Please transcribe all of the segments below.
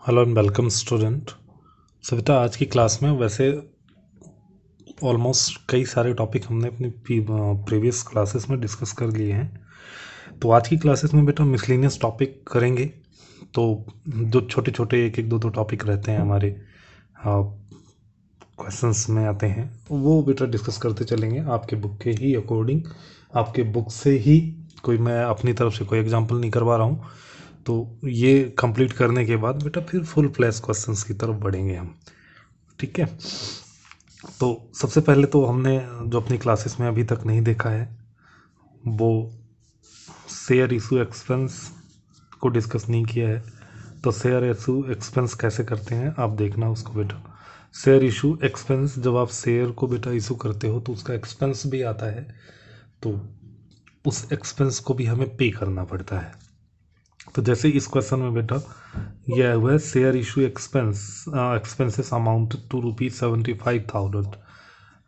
Hello and welcome student. So बेटा आज की क्लास में वैसे ऑलमोस्ट कई सारे टॉपिक हमने अपनी प्रीवियस क्लासेस में डिस्कस कर लिए हैं। तो आज की क्लासेस में बेटा मिसलेनियस टॉपिक करेंगे। तो जो छोटे छोटे एक एक दो दो टॉपिक रहते हैं हमारे क्वेश्चंस में आते हैं वो बेटा डिस्कस करते चलेंगे आपके बुक के ही अकॉर्डिंग। आपके बुक से ही कोई मैं अपनी तरफ से कोई एग्जांपल नहीं करवा रहा हूँ। तो ये कंप्लीट करने के बाद बेटा फिर फुल फ्लैश क्वेश्चंस की तरफ बढ़ेंगे हम। ठीक है। तो सबसे पहले तो हमने जो अपनी क्लासेस में अभी तक नहीं देखा है वो शेयर इशू एक्सपेंस को डिस्कस नहीं किया है। तो शेयर इशू एक्सपेंस कैसे करते हैं आप देखना उसको बेटा। शेयर इशू एक्सपेंस जब आप शेयर को बेटा इशू करते हो तो उसका एक्सपेंस भी आता है। तो उस एक्सपेंस को भी हमें पे करना पड़ता है। तो जैसे इस क्वेश्चन में बेटा यह हुआ है share issue expenses amount to ₹75,000।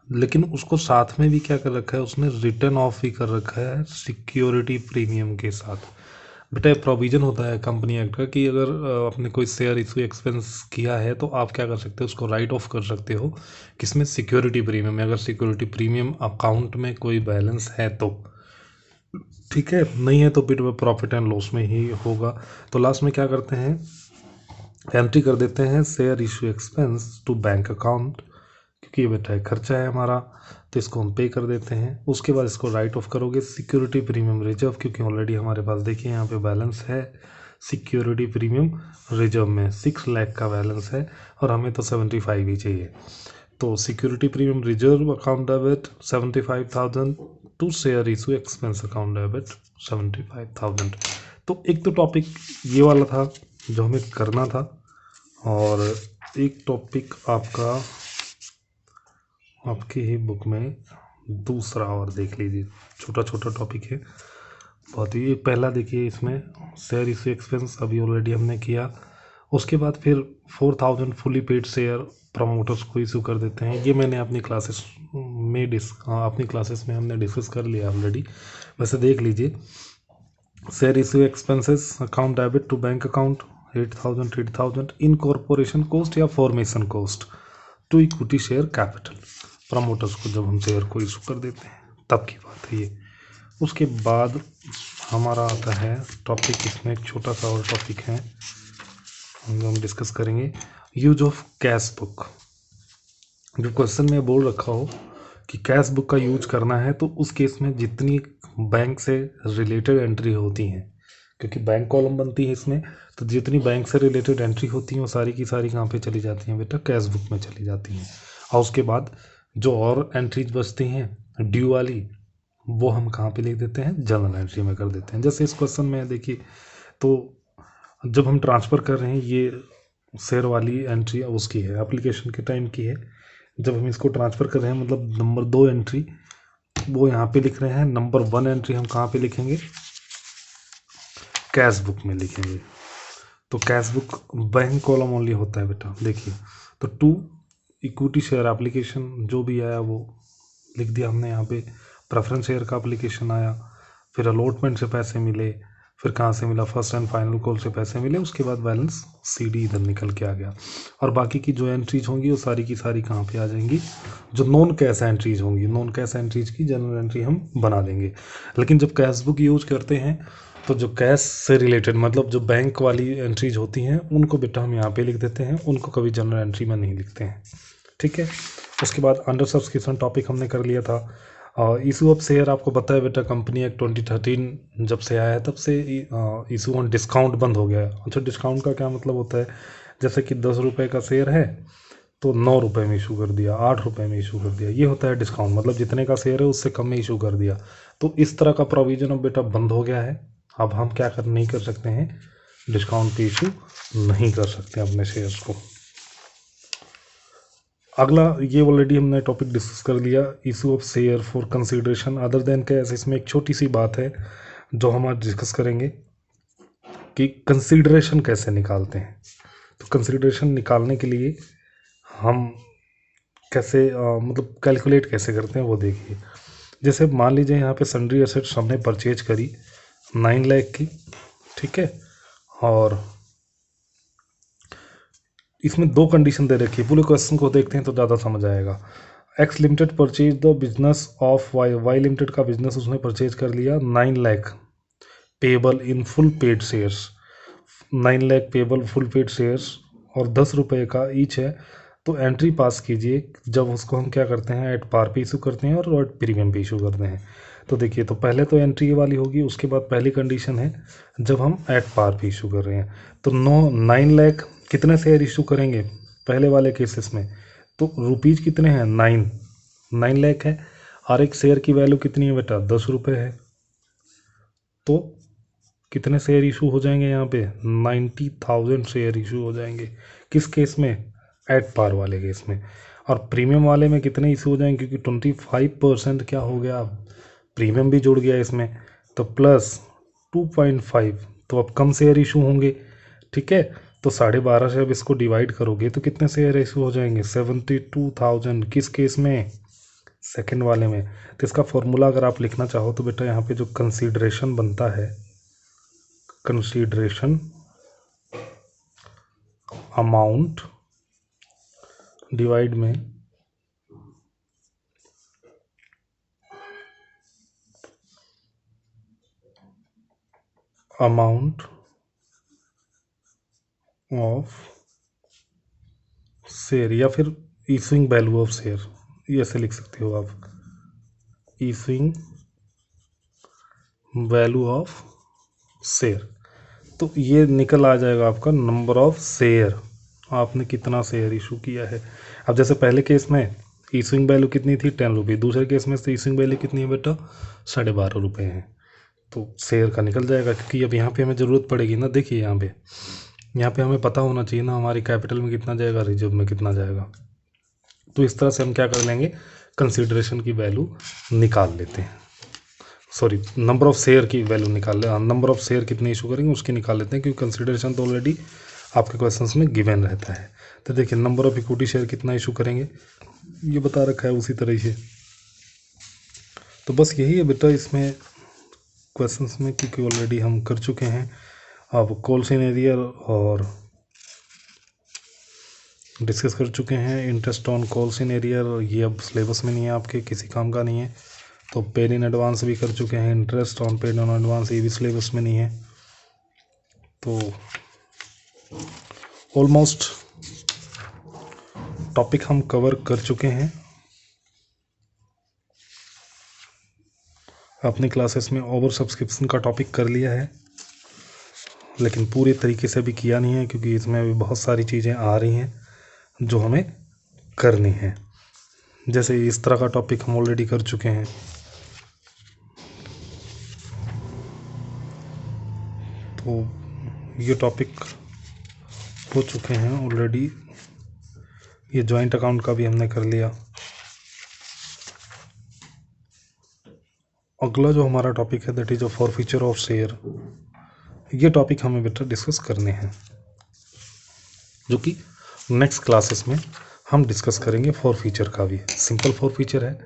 लेकिन उसको साथ में भी क्या कर रखा है उसने रिटर्न ऑफ भी कर रखा है सिक्योरिटी प्रीमियम के साथ। बेटा प्रोविजन होता है कंपनी एक्ट का कि अगर आपने कोई शेयर इशू एक्सपेंस किया है तो आप क्या कर सकते हो उसको राइट ऑफ कर सकते हो किसमें सिक्योरिटी प्रीमियम में। अगर सिक्योरिटी प्रीमियम अकाउंट में कोई बैलेंस है तो ठीक है, नहीं है तो फिर प्रॉफिट एंड लॉस में ही होगा। तो लास्ट में क्या करते हैं एंट्री कर देते हैं share issue expense to bank account क्योंकि ये बेटा खर्चा है हमारा। तो इसको हम पे कर देते हैं। उसके बाद इसको राइट ऑफ करोगे सिक्योरिटी प्रीमियम रिजर्व क्योंकि ऑलरेडी हमारे पास देखिए यहाँ पे बैलेंस है सिक्योरिटी प्रीमियम रिजर्व में 6 लाख का बैलेंस है और हमें तो 75 ही चाहिए। तो security premium reserve account debit 75,000 to share issue expense account debit 75,000। तो एक तो टॉपिक ये वाला था जो हमें करना था और एक टॉपिक आपका आपकी ही बुक में दूसरा और देख लीजिए छोटा छोटा टॉपिक है बहुत ही। पहला देखिए इसमें शेयर इशू एक्सपेंस अभी ऑलरेडी हमने किया। उसके बाद फिर 4,000 फुली पेड शेयर प्रमोटर्स को इशू कर देते हैं। ये मैंने अपनी क्लासेस में अपनी क्लासेस में हमने डिस्कस कर लिया ऑलरेडी। वैसे देख लीजिए share issue expenses account debit to bank account 8,000 incorporation cost या formation cost to equity share capital promoters को जब हम शेयर को इशू कर देते हैं तब की बात है ये। उसके बाद हमारा आता है टॉपिक इसमें एक छोटा सा और टॉपिक है हम डिस्कस करेंगे यूज ऑफ कैश बुक। जो क्वेश्चन में बोल रखा हो कि कैश बुक का यूज करना है तो उस केस में जितनी बैंक से रिलेटेड एंट्री होती हैं क्योंकि बैंक कॉलम बनती है इसमें तो जितनी बैंक से रिलेटेड एंट्री होती हैं वो सारी की सारी कहाँ पे चली जाती हैं बेटा कैश बुक में चली जाती हैं। और उसके बाद जो और एंट्रीज बचती हैं ड्यू वाली वो हम कहाँ पे लिख देते हैं जनरल एंट्री में कर देते हैं। जैसे इस क्वेश्चन में देखिए तो जब हम ट्रांसफ़र कर रहे हैं ये शेयर वाली एंट्री उसकी है एप्लीकेशन के टाइम की है। जब हम इसको ट्रांसफ़र कर रहे हैं मतलब नंबर 2 एंट्री वो यहाँ पे लिख रहे हैं। नंबर 1 एंट्री हम कहाँ पे लिखेंगे कैश बुक में लिखेंगे। तो cash book bank column only होता है बेटा देखिए। तो टू इक्विटी शेयर एप्लीकेशन जो भी आया वो लिख दिया हमने यहाँ पे। प्रेफरेंस शेयर का एप्लीकेशन आया फिर अलॉटमेंट से पैसे मिले फिर कहाँ से मिला फर्स्ट एंड फाइनल कॉल से पैसे मिले उसके बाद बैलेंस सीडी इधर निकल के आ गया। और बाकी की जो एंट्रीज होंगी वो सारी की सारी कहाँ पे आ जाएंगी जो नॉन कैश एंट्रीज होंगी। नॉन कैश एंट्रीज की जनरल एंट्री हम बना देंगे। लेकिन जब कैश बुक यूज करते हैं तो जो कैश से रिलेटेड मतलब जो बैंक वाली एंट्रीज होती हैं उनको बेटा हम यहाँ पे लिख देते हैं उनको कभी जनरल एंट्री में नहीं लिखते हैं। ठीक है। उसके बाद अंडर सब्सक्रिप्शन टॉपिक हमने कर लिया था। इशू ऑफ शेयर आपको पता है बेटा कंपनी एक्ट 2013 जब से आया है तब से इशू ऑन डिस्काउंट बंद हो गया है। अच्छा डिस्काउंट का क्या मतलब होता है जैसे कि 10 रुपये का शेयर है तो 9 रुपये में इशू कर दिया 8 रुपये में इशू कर दिया ये होता है डिस्काउंट। मतलब जितने का शेयर है उससे कम में इशू कर दिया। तो इस तरह का प्रोविजन अब बेटा बंद हो गया है। अब हम क्या नहीं कर सकते हैं डिस्काउंट पे इशू नहीं कर सकते अपने शेयर्स को। अगला ये ऑलरेडी हमने टॉपिक डिस्कस कर लिया issue of share for consideration other than cash. इसमें एक छोटी सी बात है जो हम आज डिस्कस करेंगे कि कंसीडरेशन कैसे निकालते हैं। तो कंसीडरेशन निकालने के लिए हम कैसे मतलब कैलकुलेट कैसे करते हैं वो देखिए। जैसे मान लीजिए यहाँ पे सन्ड्री एसेट्स हमने परचेज करी 9 लाख की ठीक है और इसमें दो कंडीशन दे रखी है, पूरे क्वेश्चन को देखते हैं तो ज़्यादा समझ आएगा। X limited purchase the business of y, y limited का बिजनेस उसने परचेज कर लिया 9 lakh payable in full paid shares, 9 lakh payable full paid shares और 10 रुपये का ईच है। तो एंट्री पास कीजिए, जब उसको हम क्या करते हैं एट पार पे इशू करते हैं और एट प्रीमियम पे इशू करते हैं। तो देखिए, तो पहले तो एंट्री वाली होगी, उसके बाद पहली कंडीशन है जब हम एट पार पे इशू कर रहे हैं। तो 9 लाख कितने शेयर इशू करेंगे पहले वाले केसेस में, तो रुपीज़ कितने हैं 9 लाख है, और एक शेयर की वैल्यू कितनी है बेटा 10 रुपये है। तो कितने शेयर इशू हो जाएंगे यहाँ पे 90,000 शेयर इशू हो जाएंगे। किस केस में, एट पार वाले केस में। और प्रीमियम वाले में कितने इशू हो जाएंगे, क्योंकि 25% क्या हो गया, प्रीमियम भी जुड़ गया इसमें, तो प्लस 2.5, तो अब कम शेयर इशू होंगे। ठीक है, तो 12.5 से अब इसको डिवाइड करोगे तो कितने शेयर इशू हो जाएंगे 72,000। किस केस में, सेकंड वाले में। तो इसका फॉर्मूला अगर आप लिखना चाहो तो बेटा यहाँ पे जो कंसीडरेशन बनता है, कंसीडरेशन अमाउंट डिवाइड में अमाउंट ऑफ शेयर, या फिर इशूइंग वैल्यू ऑफ शेयर, ये ऐसे लिख सकते हो आप, इशूइंग वैल्यू ऑफ शेयर। तो ये निकल आ जाएगा आपका नंबर ऑफ शेयर, आपने कितना शेयर इशू किया है। अब जैसे पहले केस में इशूइंग वैल्यू कितनी थी 10 रुपये, दूसरे केस में इशूइंग वैल्यू कितनी है बेटा 12.5 रुपये है। तो शेयर का निकल जाएगा, क्योंकि अब यहाँ पे हमें ज़रूरत पड़ेगी ना। देखिए यहाँ पे हमें पता होना चाहिए ना हमारी कैपिटल में कितना जाएगा, रिजर्व में कितना जाएगा। तो इस तरह से हम क्या कर लेंगे, कंसीडरेशन की वैल्यू निकाल लेते हैं, सॉरी नंबर ऑफ शेयर की वैल्यू निकाल ले, नंबर ऑफ शेयर कितने इशू करेंगे उसकी निकाल लेते हैं, क्योंकि कंसीडरेशन तो ऑलरेडी आपके क्वेश्चंस में गिवन रहता है। तो देखिए, नंबर ऑफ इक्विटी शेयर कितना इशू करेंगे ये बता रखा है उसी तरह से। तो बस यही है बेटा इसमें क्वेश्चंस में, क्योंकि ऑलरेडी हम कर चुके हैं। अब कोल सिनेरियो और डिस्कस कर चुके हैं, इंटरेस्ट ऑन कोल सिनेरियो ये अब सिलेबस में नहीं है, आपके किसी काम का नहीं है। तो पेड इन एडवांस भी कर चुके हैं, interest on paid in advance ये भी सिलेबस में नहीं है। तो ऑलमोस्ट टॉपिक हम कवर कर चुके हैं अपनी क्लासेस में। ओवर सब्सक्रिप्शन का टॉपिक कर लिया है, लेकिन पूरे तरीके से भी किया नहीं है, क्योंकि इसमें अभी बहुत सारी चीज़ें आ रही हैं जो हमें करनी है। जैसे इस तरह का टॉपिक हम ऑलरेडी कर चुके हैं। तो ये टॉपिक हो चुके हैं ऑलरेडी, ये जॉइंट अकाउंट का भी हमने कर लिया। अगला जो हमारा टॉपिक है that is a forfeiture of share, ये टॉपिक हमें बेटर डिस्कस करने हैं, जो कि नेक्स्ट क्लासेस में हम डिस्कस करेंगे। फॉरफीचर का भी सिंपल फॉरफीचर है,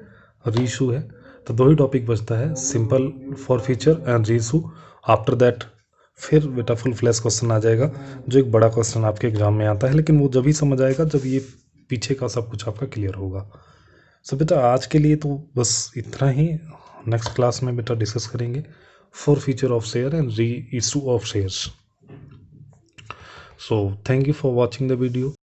रीइशू है, तो दो ही टॉपिक बचता है, simple forfeiture and reissue. After that फिर बेटा फुल फ्लैश क्वेश्चन आ जाएगा, जो एक बड़ा क्वेश्चन आपके एग्जाम में आता है, लेकिन वो जब ही समझ आएगा जब ये पीछे का सब कुछ आपका क्लियर होगा। सो बेटा आज के लिए तो बस इतना ही, नेक्स्ट क्लास में बेटा डिस्कस करेंगे forfeiture of share and re issue of shares. So thank you for watching the video.